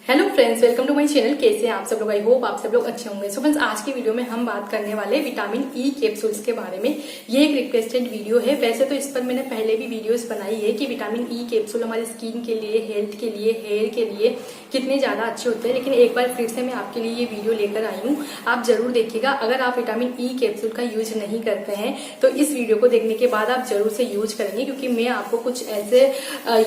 Hello friends, welcome to my channel. कैसे हैं आप सब लोग? आई होप आप सब लोग अच्छे होंगे। सो फ्रेंड्स, आज की वीडियो में हम बात करने वाले विटामिन ई कैप्सूल्स के बारे में। ये एक रिक्वेस्टेड वीडियो है। वैसे तो इस पर मैंने पहले भी वीडियोस बनाई है कि विटामिन ई कैप्सूल हमारी स्किन के लिए, हेल्थ के लिए, हेयर के लिए कितने ज्यादा अच्छे होते हैं, लेकिन एक बार फिर से मैं आपके लिए ये वीडियो लेकर आई हूँ। आप जरूर देखिएगा। अगर आप विटामिन ई कैप्सूल का यूज नहीं करते हैं तो इस वीडियो को देखने के बाद आप जरूर से यूज करेंगे, क्योंकि मैं आपको कुछ ऐसे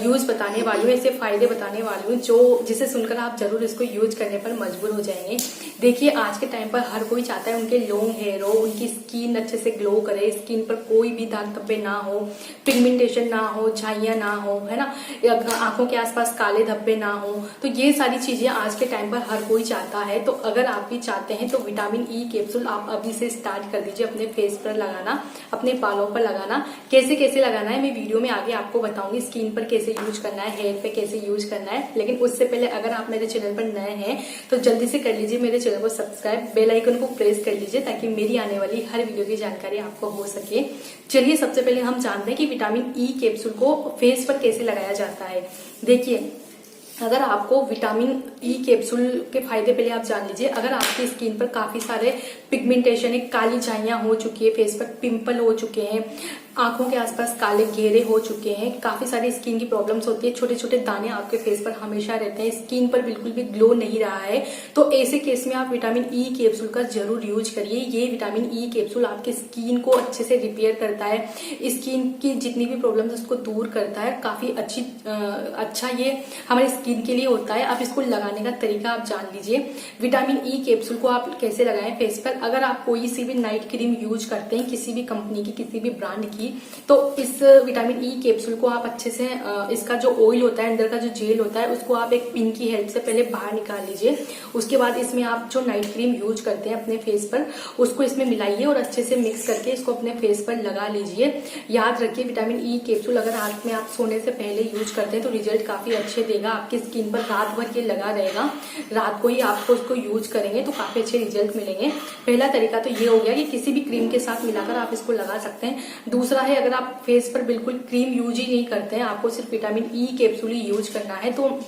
यूज बताने वाली हूँ, ऐसे फायदे बताने वाली हूँ जो जिसे सुनकर आप जरूर इसको यूज करने पर मजबूर हो जाएंगे। देखिए, आज के टाइम पर हर कोई चाहता है उनके लॉन्ग हेयर हो, उनकी स्किन अच्छे से ग्लो करे, स्किन पर कोई भी दाग धब्बे ना हो, पिगमेंटेशन ना हो, झाइयां ना हो, है ना, आंखों के आसपास काले धब्बे ना हो। तो ये सारी चीजें आज के टाइम पर हर कोई चाहता है। तो अगर आप भी चाहते हैं तो विटामिन ई कैप्सूल आप अभी से स्टार्ट कर दीजिए अपने फेस पर लगाना, अपने बालों पर लगाना। कैसे कैसे लगाना है मैं वीडियो में आगे आपको बताऊंगी। स्किन पर कैसे यूज करना है, हेयर पे कैसे यूज करना है। लेकिन उससे पहले अगर आप मेरे चैनल पर नए हैं तो जल्दी से कर लीजिए मेरे चैनल को सब्सक्राइब, बेल आइकन को प्रेस कर लीजिए ताकि मेरी आने वाली हर वीडियो की जानकारी आपको हो सके। चलिए, सबसे पहले हम जानते हैं कि विटामिन ई कैप्सूल को फेस पर कैसे लगाया जाता है। देखिए, अगर आपको विटामिन ई कैप्सूल के फायदे पहले आप जान लीजिए। अगर आपकी स्किन पर काफी सारे पिगमेंटेशन है, काली झाइयां हो चुकी है, फेस पर पिंपल हो चुके हैं, आंखों के आसपास काले घेरे हो चुके हैं, काफी सारी स्किन की प्रॉब्लम्स होती है, छोटे छोटे दाने आपके फेस पर हमेशा रहते हैं, स्किन पर बिल्कुल भी ग्लो नहीं रहा है, तो ऐसे केस में आप विटामिन ई कैप्सूल का जरूर यूज करिए। ये विटामिन ई कैप्सूल आपकी स्किन को अच्छे से रिपेयर करता है, स्किन की जितनी भी प्रॉब्लम्स उसको दूर करता है। काफी अच्छा ये हमारी स्किन के लिए होता है। आप इसको लगाने का तरीका आप जान लीजिए। विटामिन ई कैप्सूल को आप कैसे लगाएं फेस पर। अगर आप कोई सी भी नाइट क्रीम यूज करते हैं, किसी भी कंपनी की, किसी भी ब्रांड की, तो इस विटामिन ई कैप्सूल को आप अच्छे से इसका जो ऑयल होता है, अंदर का जो जेल होता है, उसको आप एक पिन की हेल्प से पहले बाहर निकाल लीजिए। उसके बाद इसमें आप जो नाइट क्रीम यूज करते हैं अपने फेस पर, उसको इसमें मिलाइए और अच्छे से मिक्स करके इसको अपने फेस पर लगा लीजिए। याद रखिए, विटामिन ई कैप्सूल अगर रात में आप सोने से पहले यूज करते हैं तो रिजल्ट काफी अच्छे देगा। आपकी स्किन पर रात भर ये लगा रहेगा। रात को ही आपको इसको यूज करेंगे तो काफी अच्छे रिजल्ट मिलेंगे। पहला तरीका तो ये हो गया कि किसी भी क्रीम के साथ मिलाकर आप इसको लगा सकते हैं। दूसरा है, अगर आप फेस पर बिल्कुल क्रीम यूज ही नहीं करते हैं, आपको सिर्फ विटामिन ई कैप्सूल ही यूज करना है, तो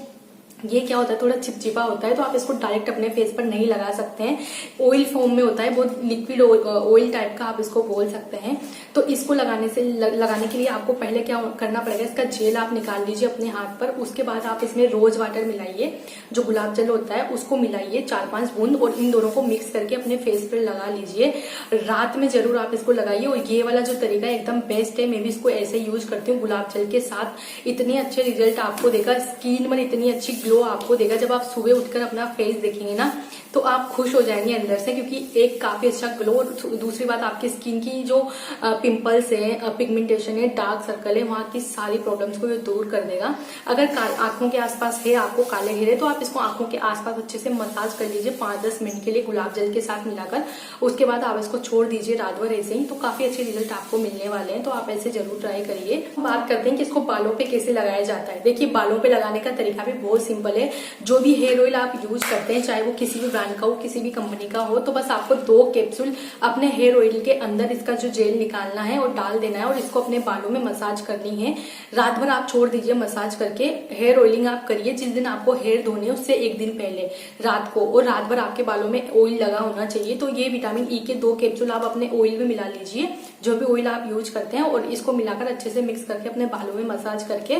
ये क्या होता है, थोड़ा चिपचिपा होता है, तो आप इसको डायरेक्ट अपने फेस पर नहीं लगा सकते हैं। ऑयल फॉर्म में होता है, बहुत लिक्विड ऑयल टाइप का आप इसको बोल सकते हैं। तो इसको लगाने के लिए आपको पहले क्या करना पड़ेगा, इसका जेल आप निकाल लीजिए अपने हाथ पर। उसके बाद आप इसमें रोज वाटर मिलाइए, जो गुलाब जल होता है उसको मिलाइए 4-5 बूंद, और इन दोनों को मिक्स करके अपने फेस पर लगा लीजिए। रात में जरूर आप इसको लगाइए। और ये वाला जो तरीका है एकदम बेस्ट है। मैं भी इसको ऐसे यूज करती हूँ गुलाब जल के साथ। इतने अच्छे रिजल्ट आपको देगा, स्किन पर इतनी अच्छी ग्लो आपको देगा। जब आप सुबह उठकर अपना फेस देखेंगे ना तो आप खुश हो जाएंगे अंदर से, क्योंकि एक काफी अच्छा ग्लो। दूसरी बात, आपकी स्किन की जो पिंपल्स है, पिगमेंटेशन है, डार्क सर्कल है, वहां की सारी प्रॉब्लम्स को ये दूर कर देगा। अगर आंखों के आसपास है आपको काले घेरे, तो आप इसको आंखों के आसपास अच्छे से मसाज कर लीजिए 5-10 मिनट के लिए गुलाब जल के साथ मिलाकर। उसके बाद आप इसको छोड़ दीजिए रात भर ऐसे ही, तो काफी अच्छे रिजल्ट आपको मिलने वाले हैं। तो आप ऐसे जरूर ट्राई करिए। बात करते हैं कि इसको बालों पे कैसे लगाया जाता है। देखिए, बालों पे लगाने का तरीका भी बहुत सिंपल है। जो भी हेयर ऑयल आप यूज करते हैं, चाहे वो किसी भी ब्रांड का हो, किसी भी कंपनी का हो, तो बस आपको 2 कैप्सूल अपने हेयर ऑयल के अंदर इसका जो जेल निकालना है और डाल देना है, और इसको अपने बालों में मसाज करनी है। रात भर आप छोड़ दीजिए मसाज करके। हेयर ऑयलिंग आप करिए जिस दिन आपको हेयर धोने है उससे एक दिन पहले रात को, और रात भर आपके बालों में ऑयल लगा होना चाहिए। तो ये विटामिन ई के 2 कैप्सूल आप अपने ऑयल में मिला लीजिए, जो भी ऑयल आप यूज करते हैं, और इसको मिलाकर अच्छे से मिक्स करके अपने बालों में मसाज करके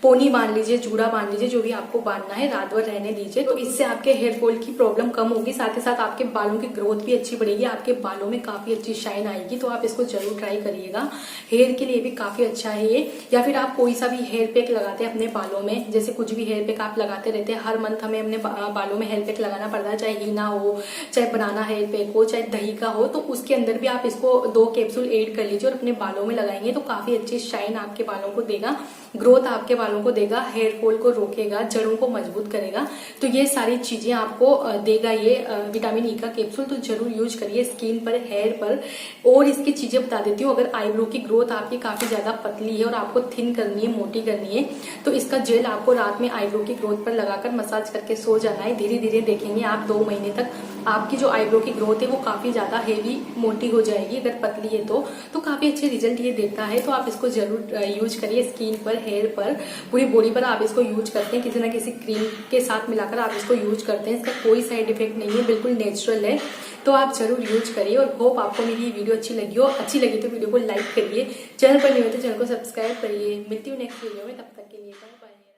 पोनी बांध लीजिए, जूड़ा बांध लीजिए, जो भी आपको बांधना है, रात भर रहने दीजिए। तो इससे आपके हेयर फॉल की प्रॉब्लम कम होगी, साथ ही साथ आपके बालों की ग्रोथ भी अच्छी बढ़ेगी, आपके बालों में काफी अच्छी शाइन आएगी। तो आप इसको जरूर ट्राई करिएगा। हेयर के लिए भी काफी अच्छा है ये। या फिर आप कोई सा भी हेयर पैक लगाते हैं अपने बालों में, जैसे कुछ भी हेयर पैक आप लगाते रहते हैं, हर मंथ हमें अपने बालों में हेयर पैक लगाना पड़ता है, चाहे हीना हो, चाहे बनाना हेयर पैक हो, चाहे दही का हो, तो उसके अंदर भी आप इसको 2 कैप्सूल ऐड कर लीजिए और अपने बालों में लगाएंगे तो काफी अच्छी शाइन आपके बालों को देगा, ग्रोथ आपके बालों को देगा, हेयर फॉल को रोकेगा, जड़ों को मजबूत करेगा। तो ये सारी चीजें आपको देगा ये विटामिन ई का कैप्सूल। तो जरूर यूज करिए स्किन पर, हेयर पर। और इसकी चीजें बता देती हूँ। अगर आईब्रो की ग्रोथ आपकी काफी ज्यादा पतली है और आपको थिन करनी है, मोटी करनी है, तो इसका जेल आपको रात में आईब्रो की ग्रोथ पर लगाकर मसाज करके सो जाना है। धीरे धीरे देखेंगे आप 2 महीने तक आपकी जो आईब्रो की ग्रोथ है वो काफी ज्यादा हेवी, मोटी हो जाएगी। अगर पतली है तो काफी अच्छे रिजल्ट ये देता है। तो आप इसको जरूर यूज करिए स्किन पर, हेयर पर, पूरी बॉडी पर आप इसको यूज करते हैं, किसी ना किसी क्रीम के साथ मिलाकर आप इसको यूज करते हैं। इसका कोई साइड इफेक्ट नहीं है, बिल्कुल नेचुरल है, तो आप जरूर यूज करिए। और होप आपको मेरी वीडियो अच्छी लगी हो। अच्छी लगी तो वीडियो को लाइक करिए, चैनल पर नहीं हो तो चैनल को सब्सक्राइब करिए। मिलती हूँ नेक्स्ट वीडियो में, तब तक के लिए बाय बाय।